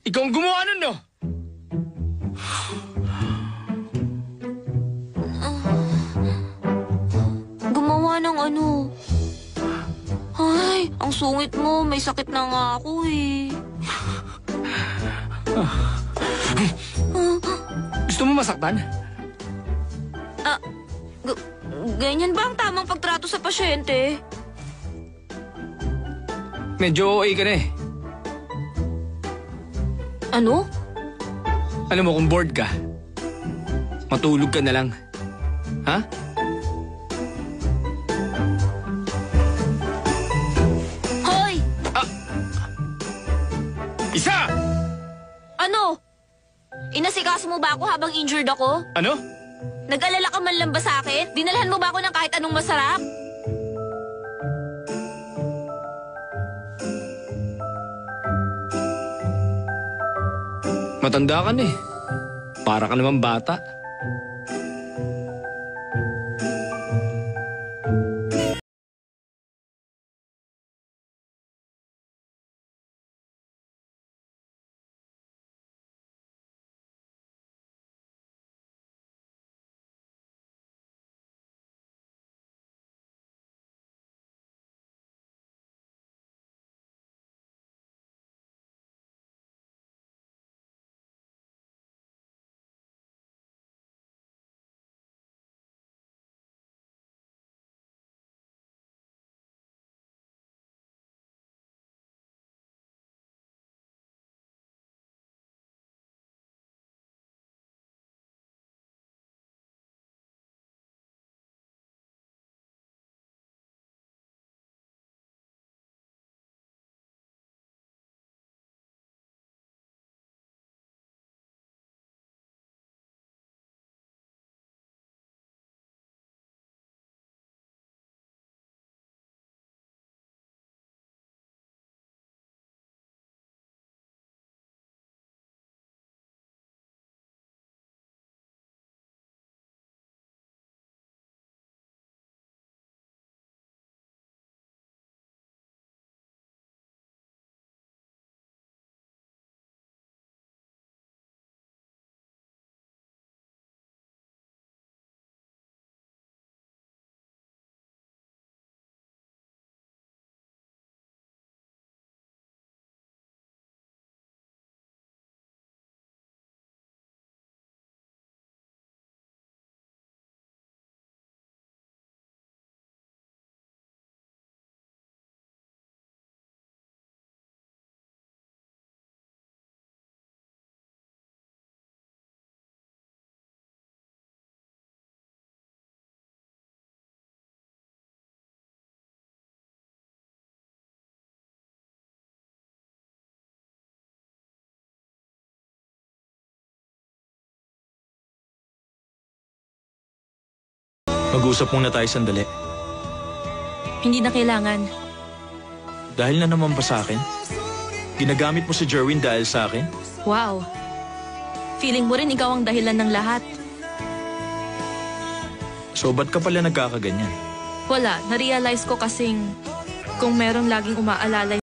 Ikaw ang gumawa nun, no? Gumawa ng ano? Ay, ang sungit mo. May sakit na nga ako eh. Gusto mo masaktan? Ganyan ba ang tamang pagtrato sa pasyente? Medyo OA ka na eh. Ano? Alam mo kung bored ka, matulog ka na lang. Ha? Hoy! Isa! Ano? Inasikaso mo ba ako habang injured ako? Ano? Nag-alala ka man lang ba sa akin? Dinalhan mo ba ako ng kahit anong masarap? Matanda ka na eh. Para ka naman bata. Mag-usap muna tayo sandali. Hindi na kailangan. Dahil na naman ba sa akin? Ginagamit mo si Jerwin dahil sa akin? Wow. Feeling mo rin ikaw ang dahilan ng lahat. So ba't ka pala nagkakaganyan? Wala, na-realize ko kasing kung meron laging umaalala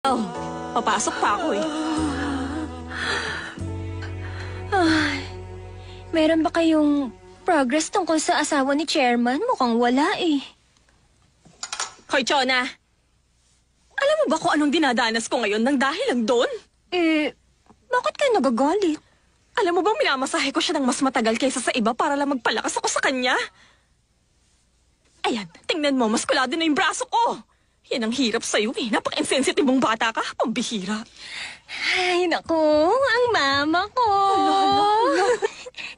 Oh, papasok pa ako eh. Ay, meron ba kayong progress tungkol sa asawa ni Chairman? Mukhang wala eh. Hoy, Chona! Alam mo ba kung anong dinadanas ko ngayon nang dahil lang doon? Bakit kayo nagagalit? Alam mo bang minamasahe ko siya ng mas matagal kaysa sa iba para lang magpalakas ako sa kanya? Ayan, tingnan mo, maskulado na yung braso ko. Yan ang hirap sa'yo eh. Napaka-insensitive mong bata ka. Pambihira. Ay, naku, ang mama ko.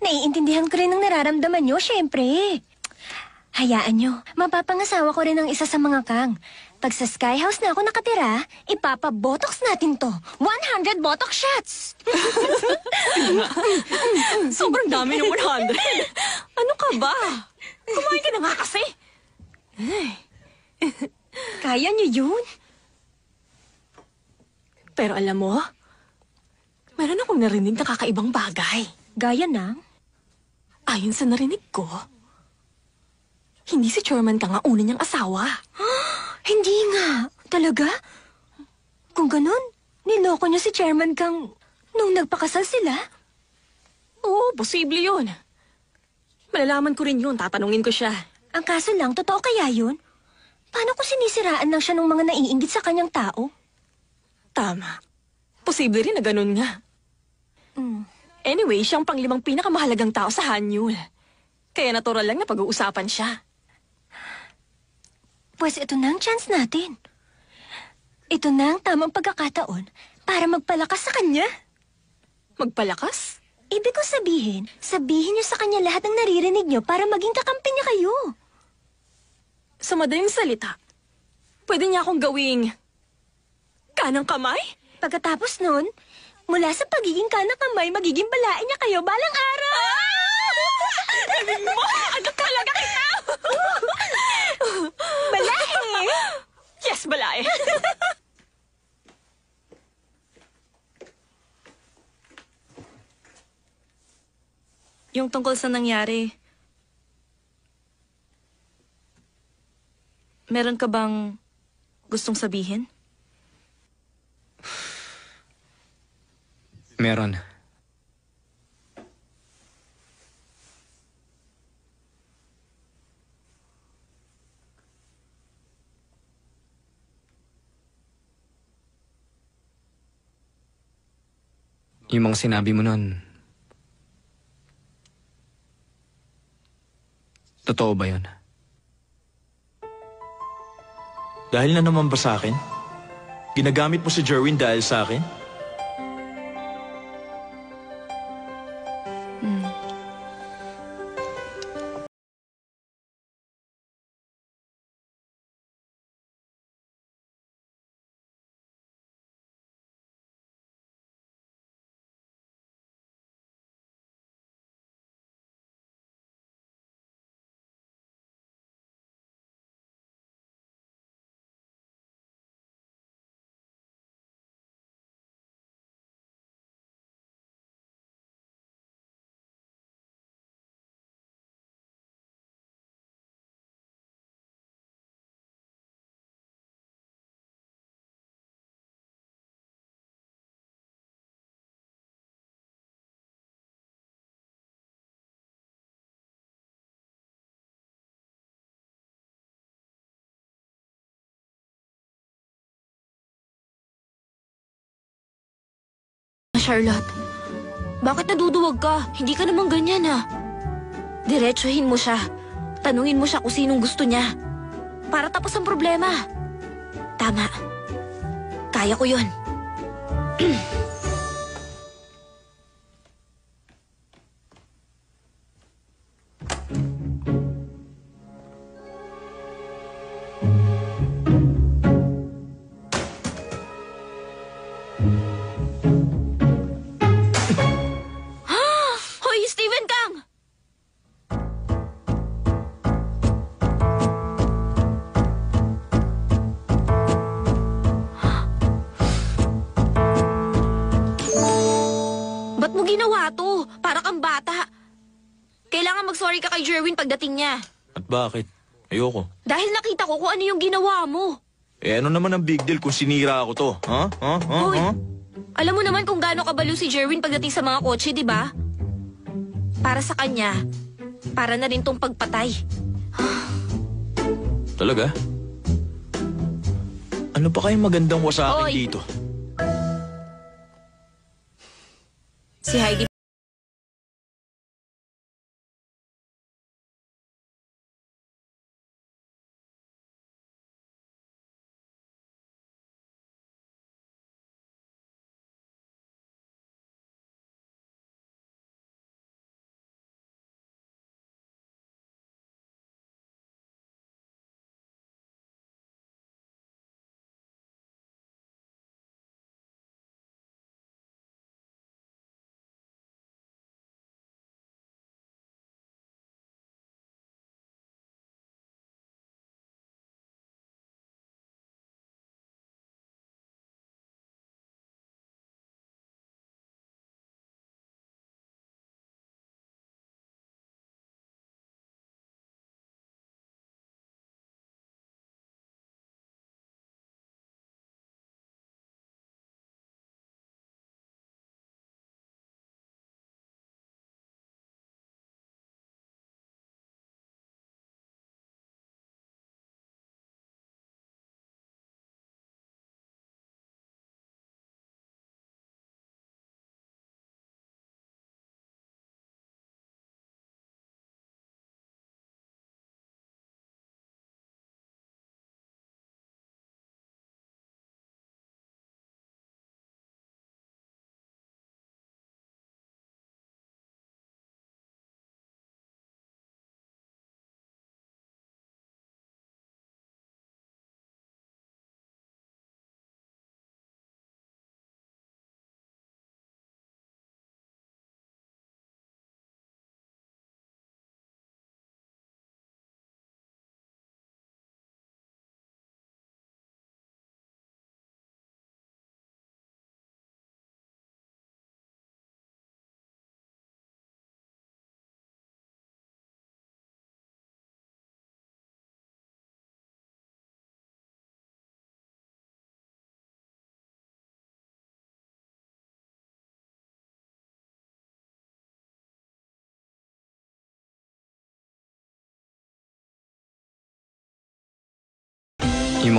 Naiintindihan ko rin ang nararamdaman niyo, syempre. Hayaan nyo, mapapangasawa ko rin ang isa sa mga kang. Pag sa Sky House na ako nakatira, ipapabotox natin to. 100 botox shots! Sobrang dami ng 100. Ano ka ba? Kumain ka na nga kasi. Kaya nyo yun? Pero alam mo, meron akong narinig na kakaibang bagay. Gaya ng? Ayon sa narinig ko, hindi si Chairman ka nga una niyang asawa. Hindi nga. Talaga? Kung ganun, niloko niya si Chairman Kang nung nagpakasal sila? Oo, posible yun. Malalaman ko rin yun, tatanungin ko siya. Ang kaso lang, totoo kaya yun? Paano kung sinisiraan lang siya ng mga naiinggit sa kanyang tao? Tama. Posible rin na ganun nga. Mm. Anyway, siyang pang-5 pinakamahalagang tao sa Hanyul. Kaya natural lang na pag-uusapan siya. Pues ito na ang chance natin. Ito na ang tamang pagkakataon para magpalakas sa kanya. Magpalakas? Ibig ko sabihin niyo sa kanya lahat ng naririnig niyo para maging kakampi niya kayo. Sa madaling salita, pwede niya akong gawing kanang kamay? Pagkatapos nun, mula sa pagiging kanang kamay, magiging balain niya kayo balang araw. Ibig mo, ano talaga kita? Balae! Yes, balae. Yung tungkol sa nangyari, meron ka bang gustong sabihin? Meron. Yung mga sinabi mo nun, totoo ba yun? Dahil na naman ba sa akin? Ginagamit mo si Jerwin dahil sa akin? Charlotte, bakit naduduwag ka? Hindi ka naman ganyan ah. Diretsuhin mo siya. Tanungin mo siya kung sinong gusto niya. Para tapos ang problema. Tama. Kaya ko yun. Hoy, Steven Kang! Ba't mo ginawa to? Para kang bata. Kailangan mag-sorry ka kay Jerwin pagdating niya. At bakit? Ayoko. Dahil nakita ko kung ano yung ginawa mo. Eh ano naman ang big deal kung sinira ako to? Ha? Ha? Ha? Hoy, Ha? alam mo naman kung gaano kabalo si Jerwin pagdating sa mga kotse, di ba? Para sa kanya, para na rin tong pagpatay. Talaga? Ano pa kayong magandang wasakin Oy. dito? Si Heidi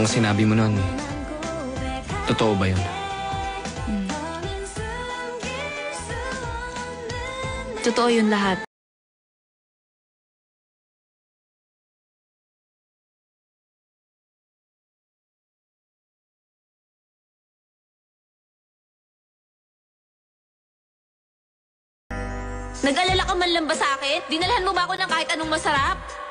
mga sinabi mo nun, totoo ba yun? Totoo yun lahat. Nag-alala ka man lang ba sa akin? Dinalhan mo ba ako ng kahit anong masarap?